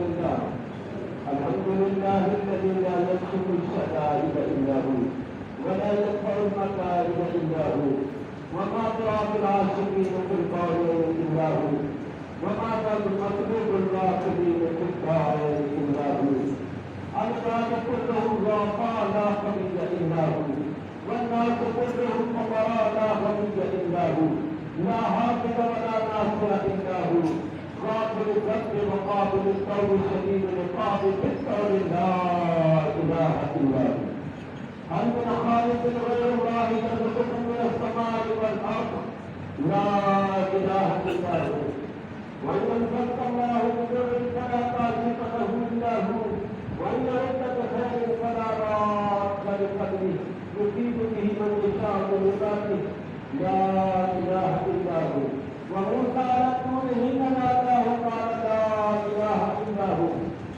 لله الحمد لله الذي لا يكشف الشدائد إلا هو ولا يدفع المكائد إلا هو وما ترى بالعاشقين في القائلين إلا هو وما ترى المطلوب الراكبين في القائلين إلا هو العباد كلهم ضعفاء لا قوي إلا هو والناس كلهم فقراء لا قوي إلا هو لا حافظ ولا ناصر إلا هو غافل الذنب وقابل التوب شديد العقاب بالقول لا إله إلا هو هل من خالق غير الله يرزقكم من السماء والأرض لا إله إلا هو وإن انفق الله بضر فلا كاشف له إلا هو وإن عدة خير فلا راد لفضله يصيب به من يشاء من عباده لا إله إلا هو وموسى على طول حين ناداه قال لا إله إلا هو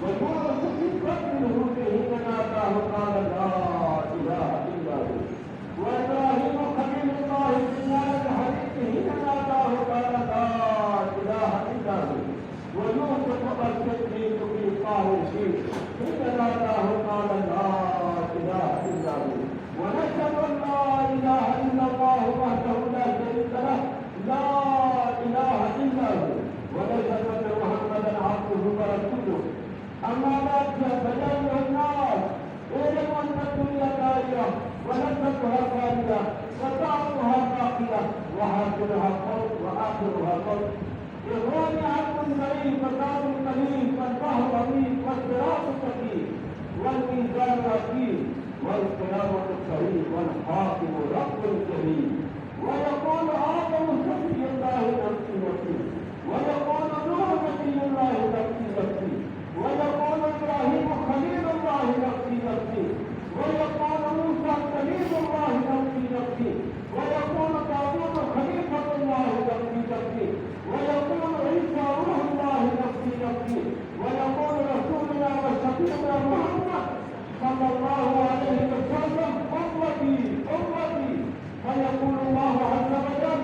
ويونس في بطن الحوت حين ناداه قال لا إله إلا هو وإبراهيم خليل الله في نار الحريق حين ناداه قال لا إله إلا هو ويوسف الصديق في طه الشيخ حين ناداه قال لا إله إلا هو ونشهد أن لا إله إلا الله وحده لا شريك له لا إله إلا هو ونشهد أن محمدا عبده ورسوله أما بعد فيا أيها الناس اعلموا أن الدنيا دائرة ولذتها فانية وطعمها باقية وحاصلها قول وآخرها قول إخواني عبد قريب وزاد قليل والبحر عميق والصراط سكين والميزان رقيب والقيامة الصحيح والحاكم رب كريم ويقول آدم نبي الله نفسي نفسي ويقول نوح نبي الله نفسي نفسي ويقول إبراهيم خليل الله نفسي نفسي ويقول موسى كليم الله نفسي نفسي ويقول داوود خليفة الله نفسي نفسي ويقول عيسى روح الله نفسي نفسي ويقول رسولنا وشفيعنا محمد صلى الله عليه وسلم أمتي أمتي فيقول الله عز وجل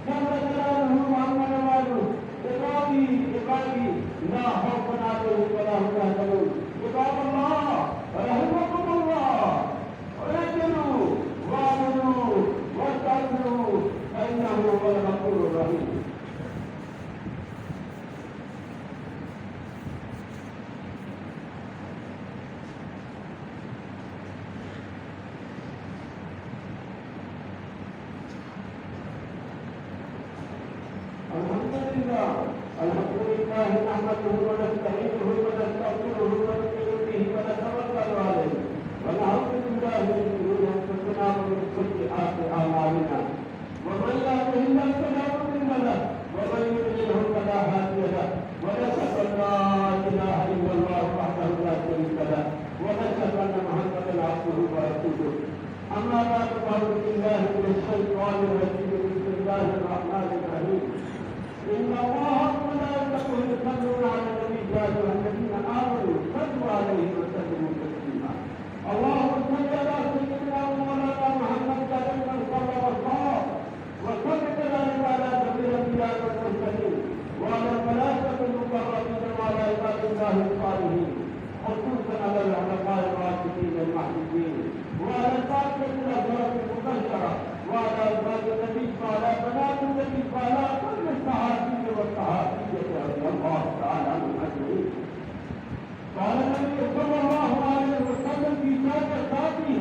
جل جلاله وعظم جلاله عبادي عبادي لا خوف عليهم ولا هم يحزنون عباد الله رحمكم الله اعجلوا واعملوا واستغفروا فإنه هو الغفور الرحيم الحمد لله نحمده ونستعينه ونستغفره ونؤمن به ونتوكل عليه ونعوذ بالله من شرور انفسنا ومن سيئات اعمالنا ومن يهده الله فلا مضل له ومن يضلله فلا هادي له ونشهد ان لا اله الا الله وحده لا شريك له ونشهد ان محمدا عبده ورسوله اما بعد فاعوذ بالله من الشيطان الرجيم بسم الله الرحمن الرحيم إن الله وملائكته يصلون على النبي يا أيها الذين آمنوا صلوا عليه وسلموا تسليما اللهم صل على سيدنا ومولانا محمد كريما صلى الله وسلم على جميع الأنبياء والمرسلين وعلى الملائكة المقربين وعلى عباد الله الصالحين خصوصا على العلماء الراشدين المحدثين وعلى الفاتحة الأزواج المبشرة وعلى أزواج النبي وعلى بنات النبي وعلى كل الصحابي والصحابية رضي الله تعالى عنهم أجمعين. قال النبي صلى الله عليه وسلم في شاة الصحابي